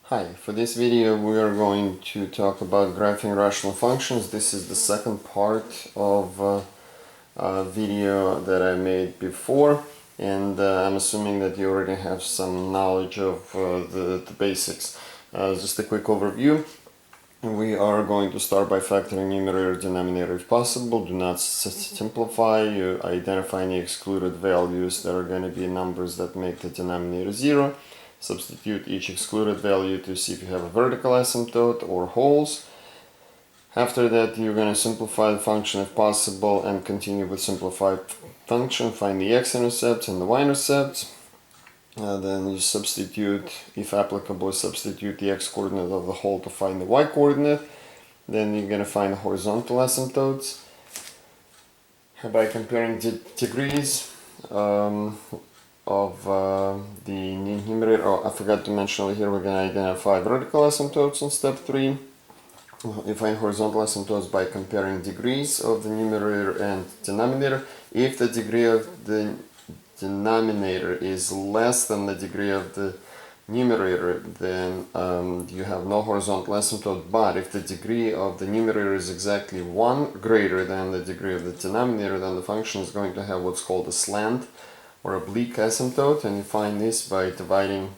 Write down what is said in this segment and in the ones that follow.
Hi, for this video we are going to talk about graphing rational functions. This is the second part of a video that I made before, and I'm assuming that you already have some knowledge of the basics. Just a quick overview. We are going to start by factoring numerator denominator if possible. Do not simplify. You identify any excluded values that are going to be numbers that make the denominator 0. Substitute each excluded value to see if you have a vertical asymptote or holes. After that, you're going to simplify the function if possible and continue with simplified function. Find the x-intercepts and the y-intercepts. Then you substitute, if applicable, substitute the x-coordinate of the hole to find the y-coordinate. Then you're going to find the horizontal asymptotes by comparing degrees of the numerator. Oh, I forgot to mention over here, we're going to identify vertical asymptotes in step 3. You find horizontal asymptotes by comparing degrees of the numerator and denominator. If the degree of the denominator is less than the degree of the numerator, then you have no horizontal asymptote. But if the degree of the numerator is exactly 1 greater than the degree of the denominator, then the function is going to have what's called a slant or oblique asymptote, and you find this by dividing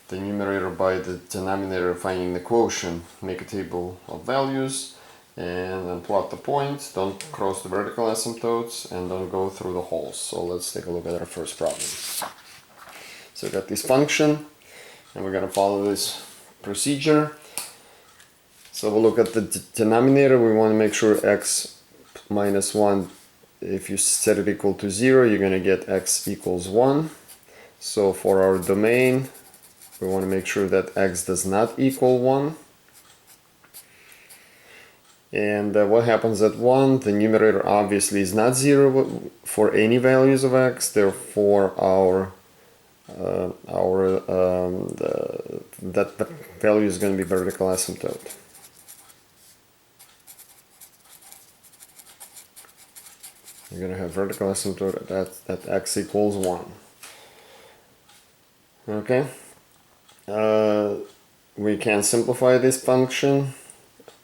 the numerator by the denominator, finding the quotient. Make a table of values and then plot the points. Don't cross the vertical asymptotes and don't go through the holes. So let's take a look at our first problem. So we got this function and we're going to follow this procedure. So we'll look at the denominator. We want to make sure x minus 1, if you set it equal to 0, you're going to get x equals 1. So for our domain, we want to make sure that x does not equal 1. And what happens at 1? The numerator obviously is not 0 for any values of x, therefore that value is going to be vertical asymptote. You're going to have vertical asymptote at x equals 1. Okay. We can simplify this function.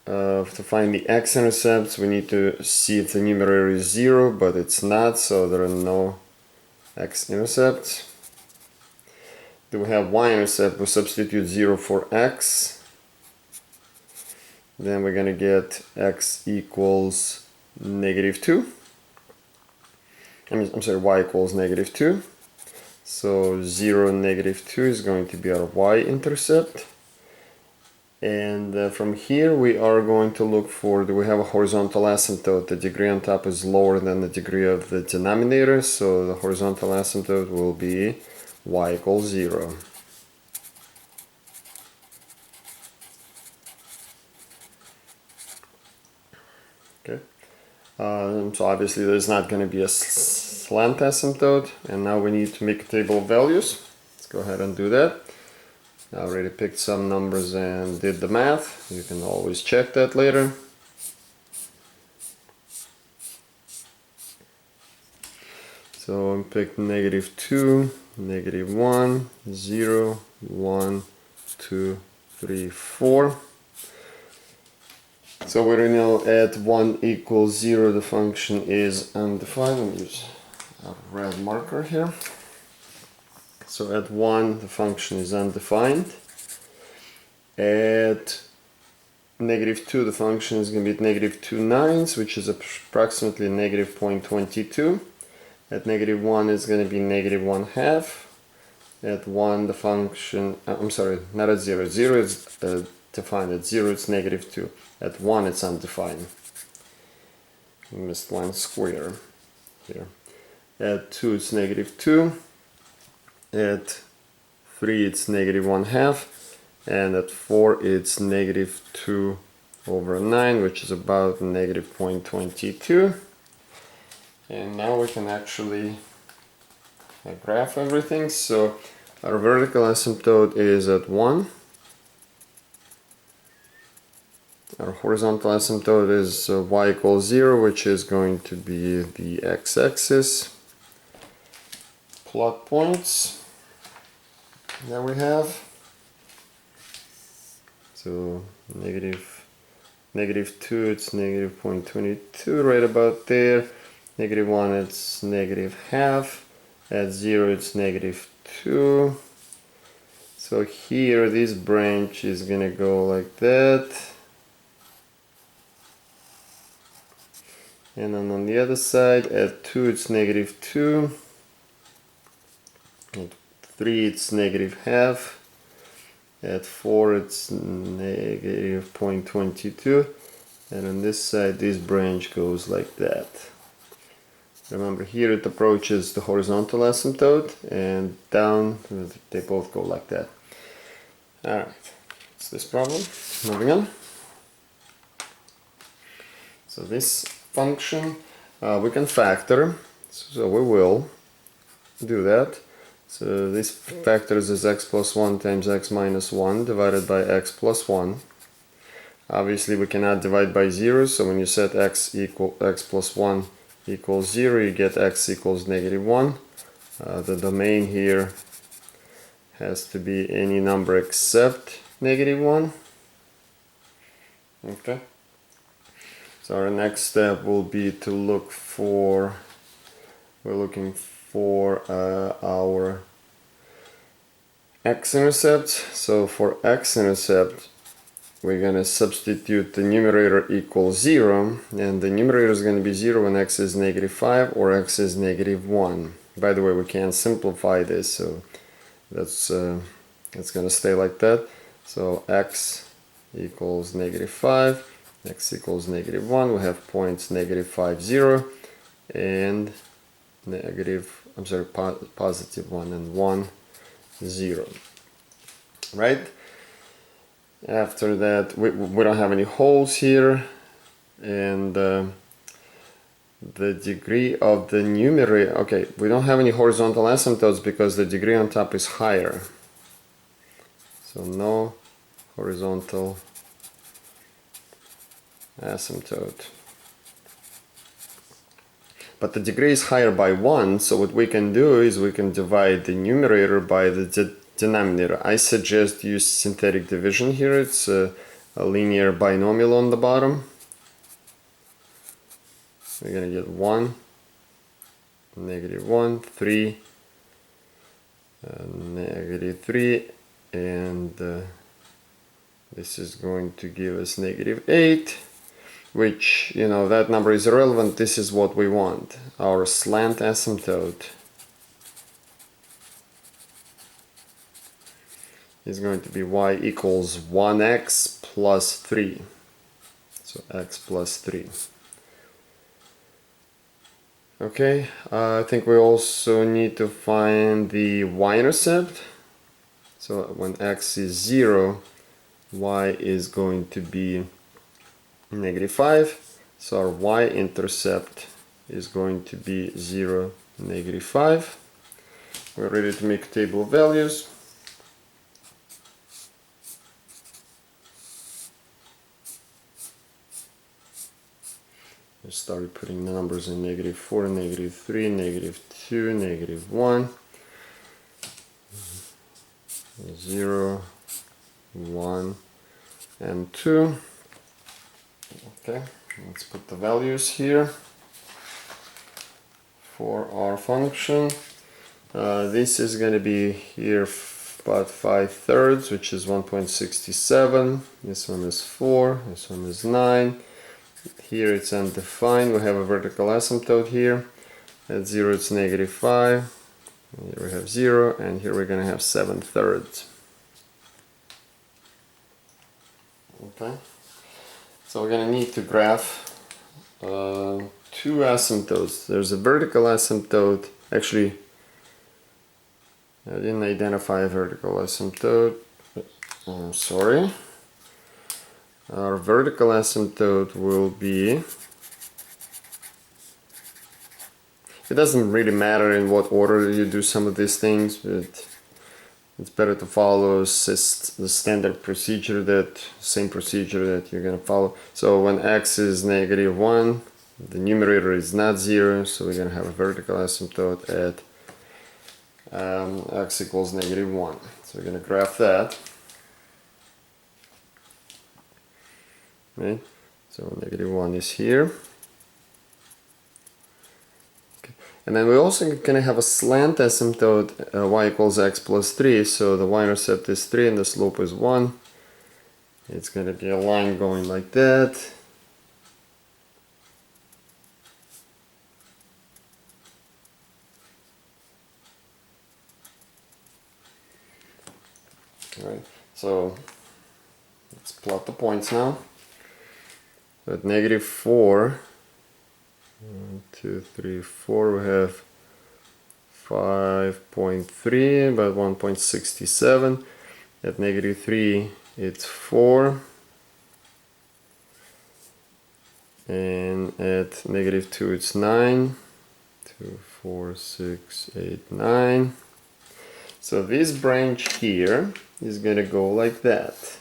To find the x-intercepts, we need to see if the numerator is 0, but it's not, so there are no x-intercepts. Do we have y-intercept? We substitute 0 for x. Then we're going to get x equals negative 2. I'm sorry, y equals negative 2. So 0 and negative 2 is going to be our y-intercept. And from here we are going to look for, do we have a horizontal asymptote? The degree on top is lower than the degree of the denominator, so the horizontal asymptote will be y equals 0. Okay. So obviously there's not going to be a slant asymptote, and now we need to make a table of values. Let's go ahead and do that. I already picked some numbers and did the math. You can always check that later. So I picked negative 2, negative 1, 0, 1, 2, 3, 4. So we know at 1 equals 0 the function is undefined. Let me use a red marker here. So at 1 the function is undefined. At negative 2 the function is going to be at negative 2 ninths, which is approximately negative 0.22. At negative 1 is going to be negative 1/2. At 1 the function, I'm sorry, not at 0. 0 is defined. At 0 it's negative 2. At 1 it's undefined. I missed one square here. At 2 it's negative 2. At 3 it's negative 1/2. And at 4 it's negative 2 over 9, which is about negative 0.22. And now we can actually graph everything. So our vertical asymptote is at 1. Our horizontal asymptote is y equals 0, which is going to be the x-axis. Plot points that we have. So negative 2, it's negative 0.22, right about there. Negative 1, it's negative half. At 0, it's negative 2. So here, this branch is gonna go like that. And then on the other side, at 2, it's negative 2. At 3, it's negative half. At 4, it's negative 0.22. And on this side, this branch goes like that. Remember, here it approaches the horizontal asymptote, and down they both go like that. Alright, that's this problem. Moving on. So this function we can factor, so we will do that. So this factors is x plus 1 times x minus 1 divided by x plus 1. Obviously we cannot divide by 0, so when you set x plus 1 equals 0, you get x equals negative 1. The domain here has to be any number except negative 1. Okay. So our next step will be to look for, we're looking for our X-Intercepts. So for X-Intercept, we're going to substitute the numerator equals 0, and the numerator is going to be 0 when x is negative 5 or x is negative 1. By the way, we can't simplify this, so that's going to stay like that. So x equals negative 5, x equals negative 1. We have points negative 5, 0, and positive 1 and 1, 0. Right? After that, we don't have any holes here, and the degree of the numerator, okay, we don't have any horizontal asymptotes because the degree on top is higher. So no horizontal asymptote. But the degree is higher by 1, so what we can do is we can divide the numerator by the denominator. I suggest use synthetic division here. It's a linear binomial on the bottom. We're going to get 1, negative 1, 3, negative 3, and this is going to give us negative 8, which, you know, that number is irrelevant. This is what we want. Our slant asymptote is going to be y equals 1x plus 3. So x plus 3. Okay, I think we also need to find the y-intercept. So when x is 0, y is going to be negative 5. So our y-intercept is going to be 0, negative 5. We're ready to make a table of values. I started putting the numbers in negative 4, negative 3, negative 2, negative 1, 0, 1, and 2. Okay, let's put the values here for our function. This is going to be here about 5/3, which is 1.67. This one is 4, this one is 9. Here it's undefined. We have a vertical asymptote here. At 0 it's negative 5. Here we have 0, and here we're going to have 7/3. Okay. So we're going to need to graph two asymptotes. There's a vertical asymptote. Actually, I didn't identify a vertical asymptote. Sorry. Our vertical asymptote will be, it doesn't really matter in what order you do some of these things, but it's better to follow the standard procedure, same procedure that you're going to follow. So when x is negative 1, the numerator is not 0, so we're going to have a vertical asymptote at x equals negative 1. So we're going to graph that. right? So -1 is here. Okay. And then we're also going to have a slant asymptote y equals x plus 3. So the y-intercept is 3 and the slope is 1. It's going to be a line going like that. Alright, so let's plot the points now. So at -4, 1, 2, 3, 4, we have 5.3, about 1.67. At -3, it's 4. And at -2, it's 9. 2, 4, 6, 8, 9. So this branch here is going to go like that.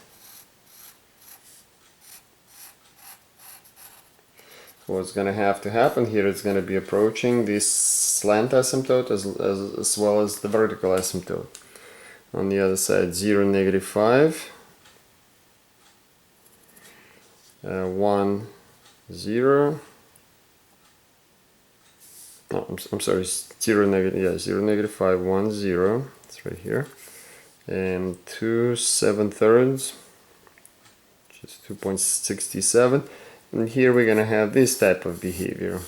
What's going to have to happen here is going to be approaching this slant asymptote as well as the vertical asymptote. On the other side, 0, -5, 1, 0. Oh, I'm sorry, 0, -5, 1, 0. It's right here. And 2, 7/3, which is 2.67. And here we're going to have this type of behavior.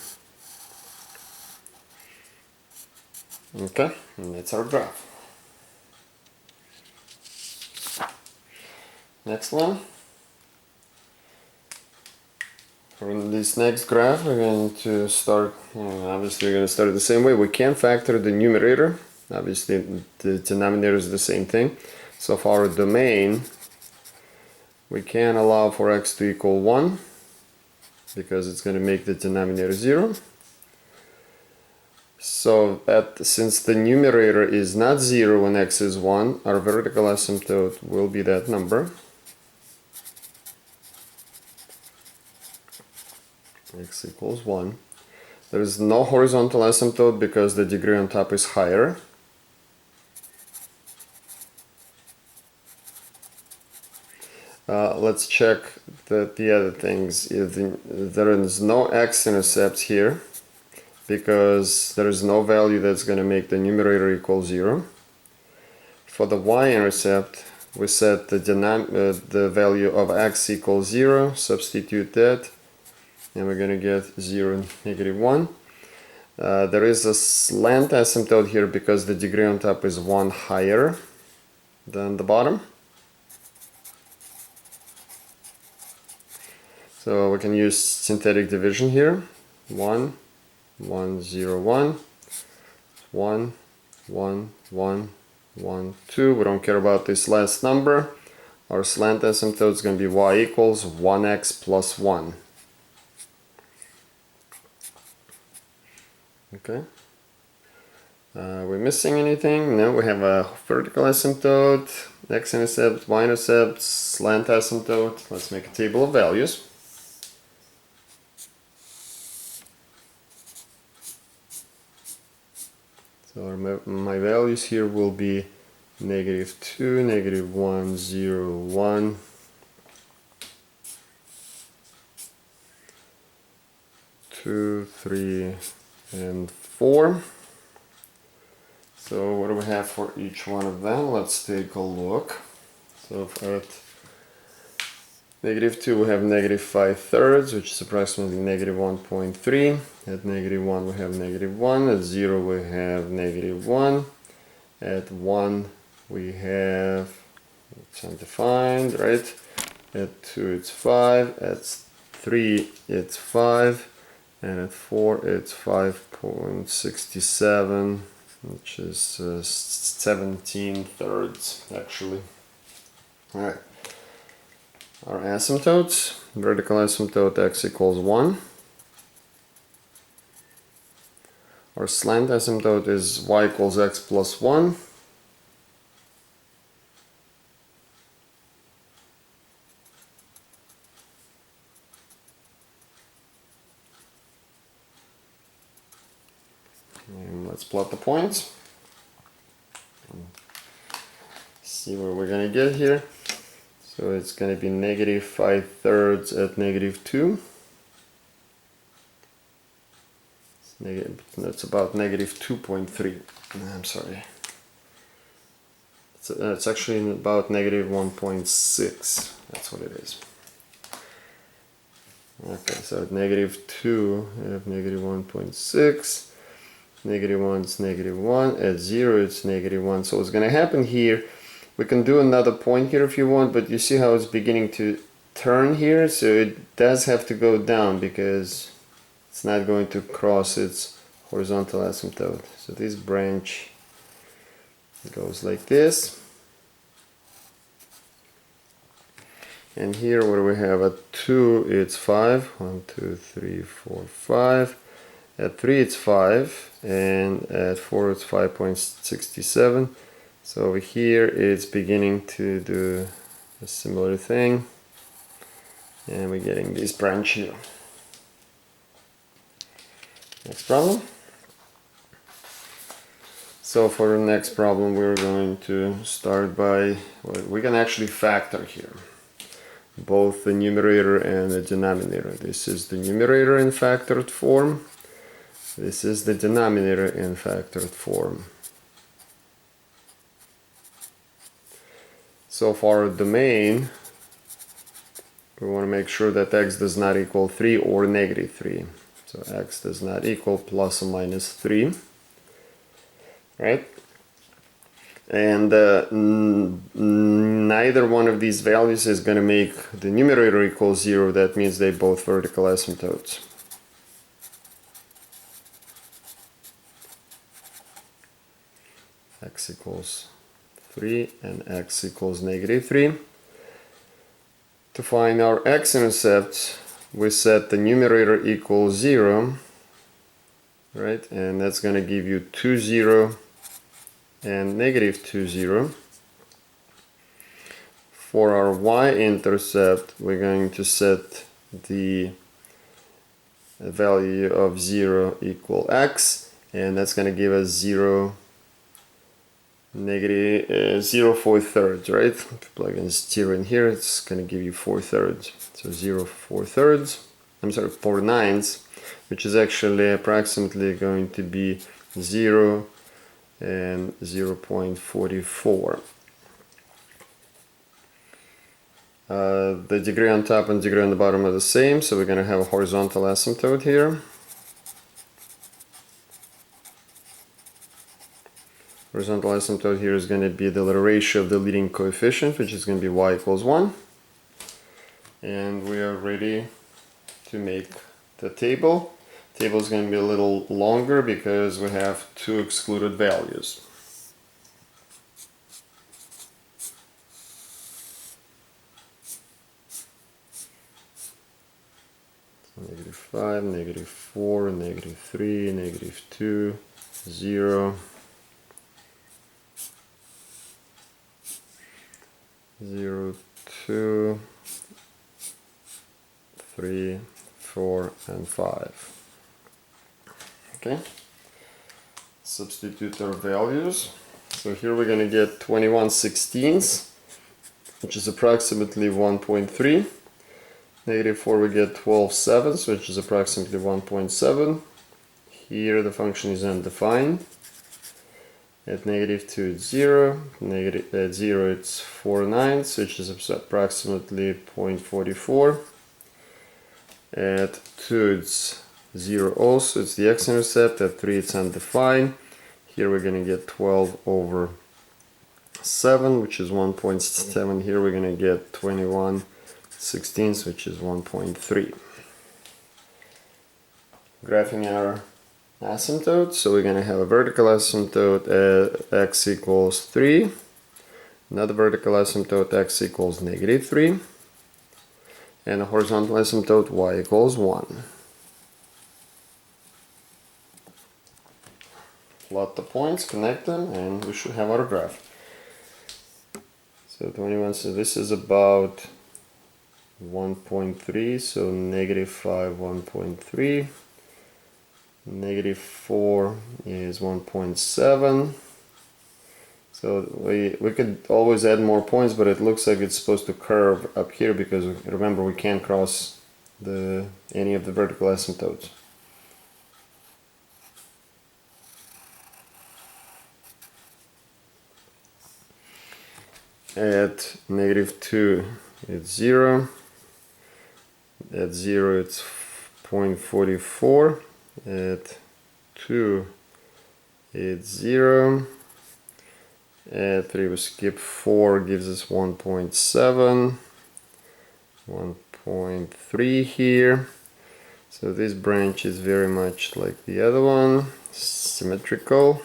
Okay, and that's our graph. Next one. For this next graph, we're going to start, obviously we're going to start the same way. We can factor the numerator. Obviously the denominator is the same thing. So for our domain, we can allow for x to equal 1, because it's going to make the denominator 0. So since the numerator is not 0 when x is 1, our vertical asymptote will be that number. X equals 1. There is no horizontal asymptote because the degree on top is higher. Let's check the other things. There is no X-Intercepts here because there is no value that's going to make the numerator equal 0. For the Y-intercept, we set the value of x equals 0, substitute that, and we're going to get 0, -1. There is a slant asymptote here because the degree on top is 1 higher than the bottom. So we can use synthetic division here. 1, 1, 0, 1, 1, 1, 1, 1, 2. We don't care about this last number. Our slant asymptote is going to be y equals 1x plus 1. Okay. We're missing anything? No, we have a vertical asymptote, X-intercept, Y-intercept, slant asymptote. Let's make a table of values. So my values here will be -2, -1, 0, 1, 2, 3, and 4. So what do we have for each one of them? Let's take a look. So at -2 we have -5/3, which is approximately -1.3. At -1 we have -1. At 0 we have -1. At 1 we have, it's undefined, right? At 2 it's 5. At 3 it's 5. And at 4 it's 5.67, which is 17/3 actually. Alright. Our asymptotes, vertical asymptote x equals 1. Our slant asymptote is y equals x plus 1. And let's plot the points. See where we're going to get here. So it's going to be negative 5/3 at negative 2. That's about negative 2.3. I'm sorry. It's actually about negative 1.6. That's what it is. Okay, so at negative 2, I have negative 1.6. Negative 1 is negative 1. At 0, it's negative 1. So what's going to happen here, we can do another point here if you want, but you see how it's beginning to turn here? So it does have to go down because it's not going to cross its horizontal asymptote. So this branch goes like this. And here what do we have? At 2 it's 5. 1, 2, 3, 4, 5. At 3 it's 5. And at 4 it's 5.67. So over here it's beginning to do a similar thing. And we're getting this branch here. Next problem. So for the next problem we're going to start by, well, we can actually factor here both the numerator and the denominator. This is the numerator in factored form. This is the denominator in factored form. So for our domain, we want to make sure that x does not equal 3 or negative 3. So x does not equal plus or minus 3, right? And neither one of these values is going to make the numerator equal 0. That means they're both vertical asymptotes. X equals 3 and x equals negative 3. To find our x-intercepts, we set the numerator equals 0, right? And that's going to give you 2, 0 and negative 2, 0. For our y-intercept, we're going to set the value of 0 equal x, and that's going to give us 0, negative 0 4/3, right? If you plug in 0 in here, it's going to give you 4/3. So 0 4/3, I'm sorry, 4/9, which is actually approximately going to be 0 and 0.44. The degree on top and degree on the bottom are the same, so we're going to have a horizontal asymptote here. Horizontal asymptote here is going to be the ratio of the leading coefficient, which is going to be y equals 1. And we are ready to make the table. The table is going to be a little longer because we have 2 excluded values. Negative 5, negative 4, negative 3, negative 2, 0, 0, 2, 3, 4, and 5. Okay, substitute our values. So here we're going to get 21/16, which is approximately 1.3. Negative 4 we get 12/7, which is approximately 1.7. Here the function is undefined. At negative 2 it's 0, at 0 it's 4/9, which is approximately 0.44. At 2 it's 0 also, it's the x-intercept. At 3 it's undefined. Here we're going to get 12/7, which is 1.7. Here we're going to get 21/16, which is 1.3. Graphing our asymptote, so we're going to have a vertical asymptote at x equals 3, another vertical asymptote x equals negative 3, and a horizontal asymptote y equals 1. Plot the points, connect them, and we should have our graph. So 21, so this is about 1.3, so negative 5, 1.3. Negative 4 is 1.7. So we could always add more points, but it looks like it's supposed to curve up here because remember we can't cross any of the vertical asymptotes. At -2 it's 0. At 0 it's 0.44. At 2 it's 0. At 3 we skip 4, gives us 1.7. 1.3 here. So this branch is very much like the other one, symmetrical.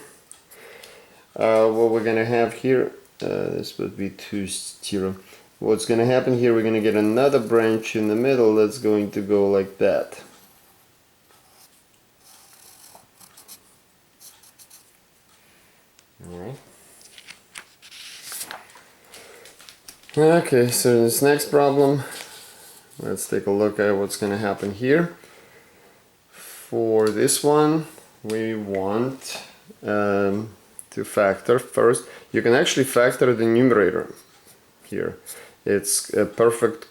What we're gonna have here, this would be 2, 0. What's gonna happen here, we're gonna get another branch in the middle that's going to go like that. Alright. Okay, so this next problem, let's take a look at what's gonna happen here. For this one, we want to factor first. You can actually factor the numerator here. It's a perfect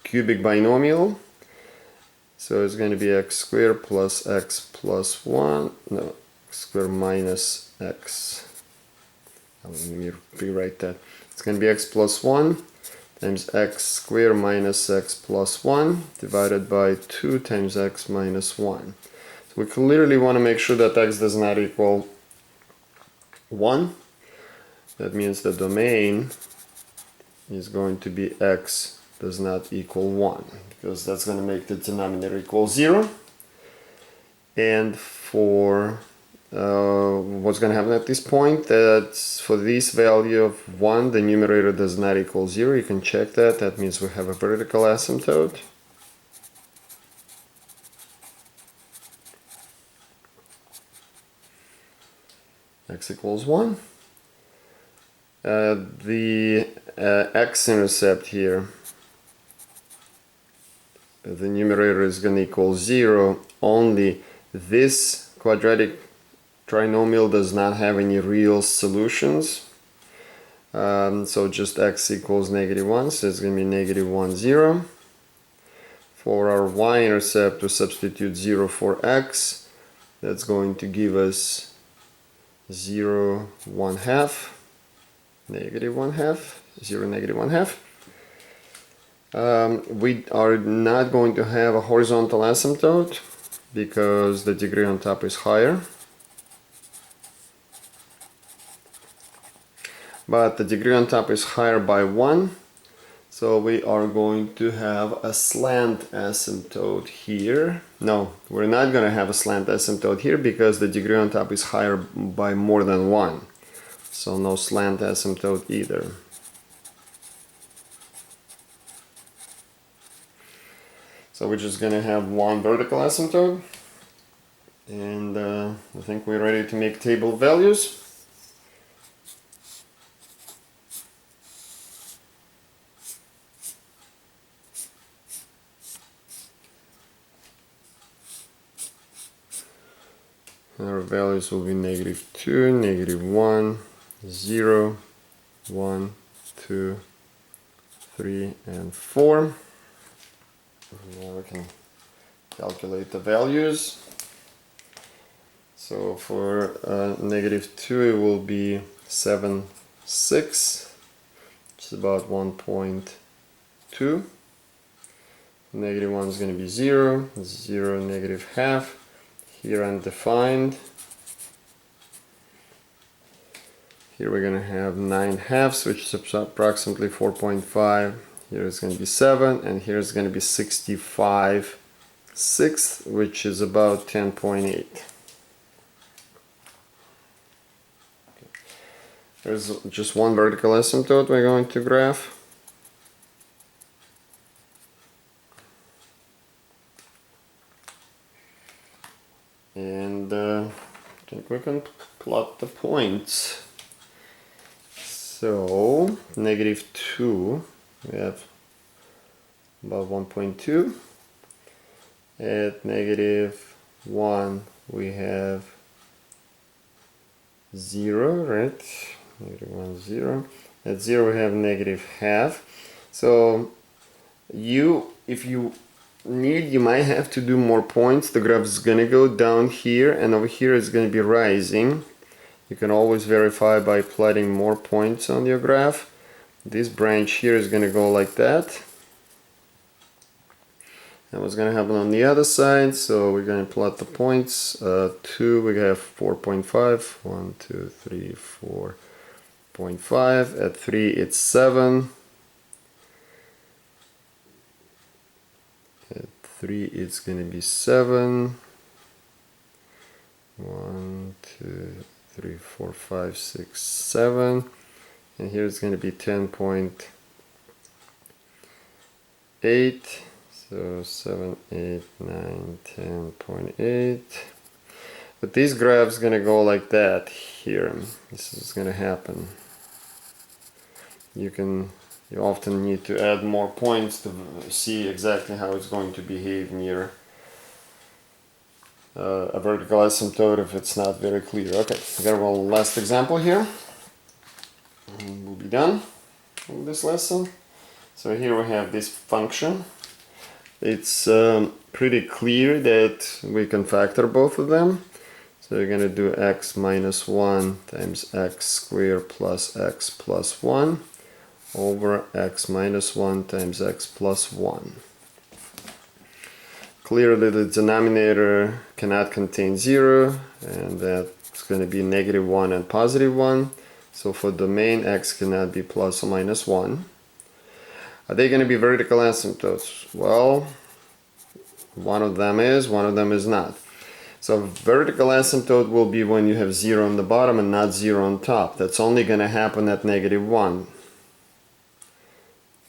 cubic binomial. So it's going to be x squared plus x plus 1. No, x squared minus x. Let me rewrite that. It's going to be x plus 1 times x squared minus x plus 1 divided by 2 times x minus 1. So we clearly want to make sure that x does not equal 1. That means the domain is going to be x does not equal 1, because that's going to make the denominator equal 0. And for what's going to happen at this point, that for this value of 1, the numerator does not equal 0. You can check that. That means we have a vertical asymptote. X equals 1. The X-intercept here, the numerator is going to equal 0. Only this quadratic trinomial does not have any real solutions. So just x equals -1, so it's going to be -1, 0. For our y-intercept, we substitute 0 for x. That's going to give us 0, 1/2. -1/2, 0, -1/2. We are not going to have a horizontal asymptote because the degree on top is higher. But the degree on top is higher by 1. So we are going to have a slant asymptote here. No, we're not going to have a slant asymptote here because the degree on top is higher by more than 1. So no slant asymptote either. So we're just going to have one vertical asymptote. And I think we're ready to make table values. Our values will be -2, -1, 0, 1, 2, 3, and 4. Now we can calculate the values. So for -2 it will be 7, 6, which is about 1.2. -1 is going to be 0, 0, -1/2. Here undefined. Here we're going to have 9/2, which is approximately 4.5. Here is going to be 7, and here is going to be 65/6, which is about 10.8. There's just one vertical asymptote we're going to graph. And I think we can plot the points. So -2, we have about 1.2. At -1, we have 0, right? -1, 0. At 0 we have -12. So if you need, you might have to do more points. The graph is gonna go down here, and over here it's gonna be rising. You can always verify by plotting more points on your graph. This branch here is gonna go like that. And what's going to happen on the other side? So we're going to plot the points. 2, we have 4.5. 1, 2, 3, 4.5. At 3, it's 7. At 3, it's going to be 7. 1, 2, 3, 4, 5, 6, 7. And here it's going to be 10.8. So 7, 8, 9, 10.8. But this graph is going to go like that here. This is going to happen. You often need to add more points to see exactly how it's going to behave near a vertical asymptote if it's not very clear. Okay, I got one last example here. And we'll be done with this lesson. So here we have this function. It's pretty clear that we can factor both of them. So you're going to do x minus 1 times x squared plus x plus 1 over x minus 1 times x plus 1. Clearly the denominator cannot contain 0, and that's going to be -1 and +1. So for domain x cannot be plus or minus 1. Are they going to be vertical asymptotes? Well, one of them is, one of them is not. So vertical asymptote will be when you have 0 on the bottom and not 0 on top. That's only going to happen at -1.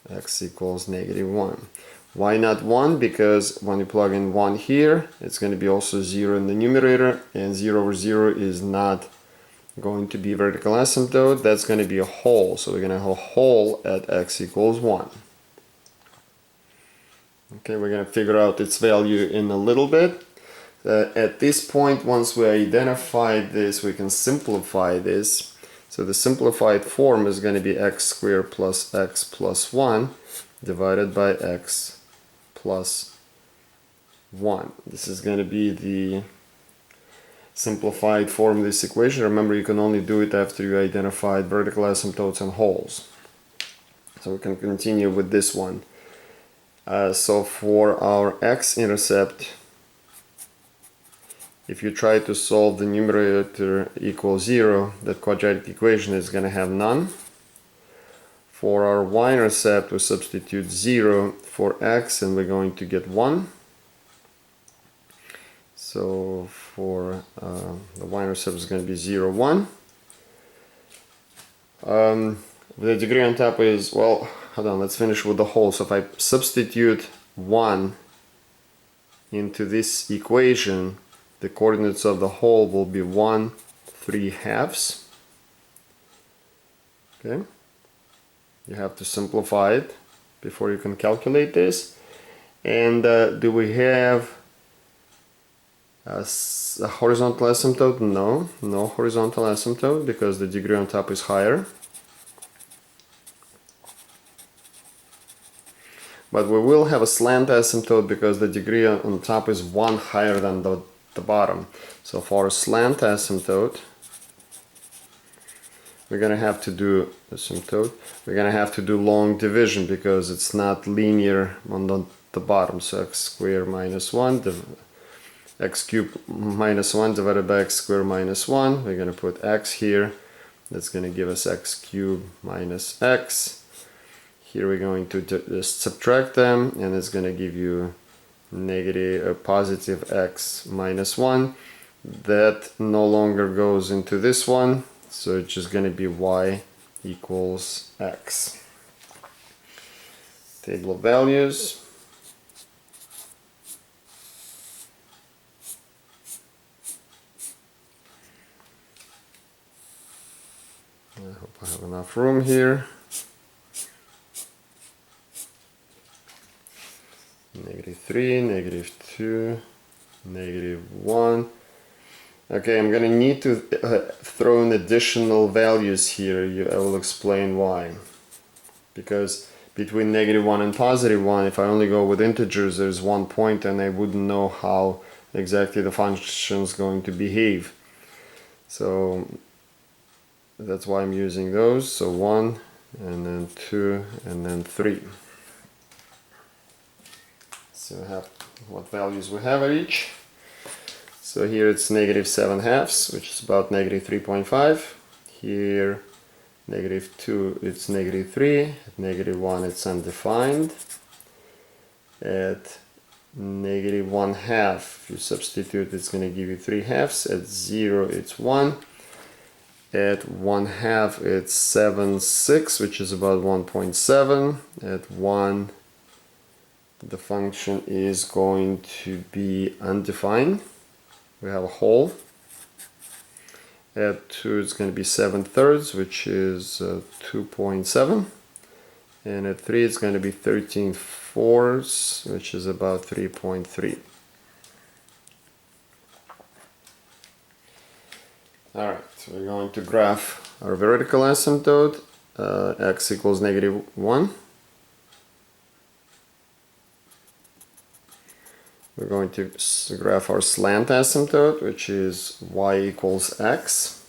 X equals -1. Why not 1? Because when you plug in 1 here, it's going to be also 0 in the numerator, and 0 over 0 is not going to be vertical asymptote. That's going to be a hole. So we're going to have a hole at x equals 1. Okay, we're going to figure out its value in a little bit. At this point, once we identify this, we can simplify this. So the simplified form is going to be x squared plus x plus 1 divided by x plus 1. This is going to be the simplified form of this equation. Remember, you can only do it after you identified vertical asymptotes and holes. So we can continue with this one. So for our x-intercept, if you try to solve the numerator equals 0, that quadratic equation is going to have none. For our y-intercept, we substitute 0 for x and we're going to get 1. So for the y-intercept is going to be 0, 1. The degree on top is, well, hold on, let's finish with the whole. So if I substitute 1 into this equation, the coordinates of the whole will be 1, 3/2. Okay, you have to simplify it before you can calculate this. And do we have a horizontal asymptote? No, no horizontal asymptote because the degree on top is higher. But we will have a slant asymptote because the degree on top is 1 higher than the bottom. So for a slant asymptote, we're going to have to do long division because it's not linear on the bottom. So x squared minus 1, x cubed minus 1 divided by x squared minus 1. We're going to put x here. That's going to give us x cubed minus x. Here we're going to just subtract them, and it's going to give you positive x minus 1. That no longer goes into this one, so it's just going to be y equals x. Table of values. I hope I have enough room here. -3, -2, -1. Okay, I'm gonna need to throw in additional values here. I will explain why. Because between -1 and +1, if I only go with integers, there's 1 point and I wouldn't know how exactly the function is going to behave. So that's why I'm using those. So 1, and then 2, and then 3. So we have what values we have at each. So here it's -7/2, which is about -3.5. Here -2, it's -3. At -1, it's undefined. At -1/2, if you substitute, it's going to give you 3/2. At 0, it's 1. At 1/2, it's 7/6, which is about 1.7. At 1, the function is going to be undefined. We have a whole. At 2, it's going to be 7/3, which is 2.7. And at 3, it's going to be 13/4, which is about 3.3. Alright, so we're going to graph our vertical asymptote, x equals -1. We're going to graph our slant asymptote, which is y equals x.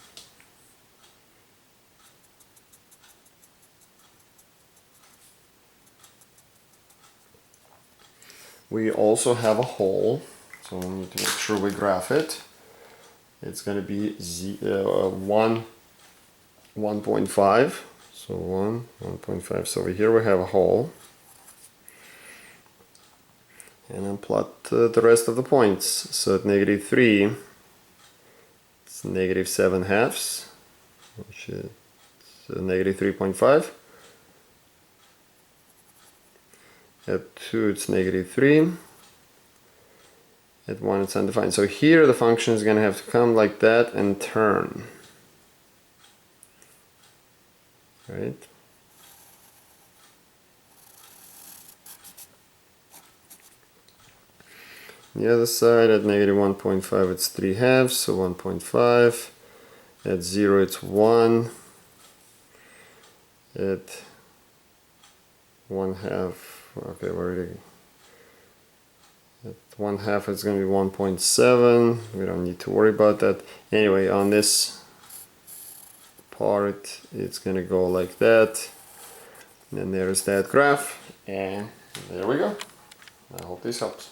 We also have a hole, so we need to make sure we graph it. It's going to be 1.5. So 1.5. So over here we have a hole. And then plot the rest of the points. So at -3, it's -7/2, which is -3.5. At 2, it's -3. At 1, it's undefined. So here the function is going to have to come like that and turn. Right? The other side, at -1.5, it's 3/2, so 1.5. At 0, it's 1. At 1/2, okay, we're already. At 1/2, it's going to be 1.7. We don't need to worry about that. Anyway, on this part, it's going to go like that. And there's that graph. And there we go. I hope this helps.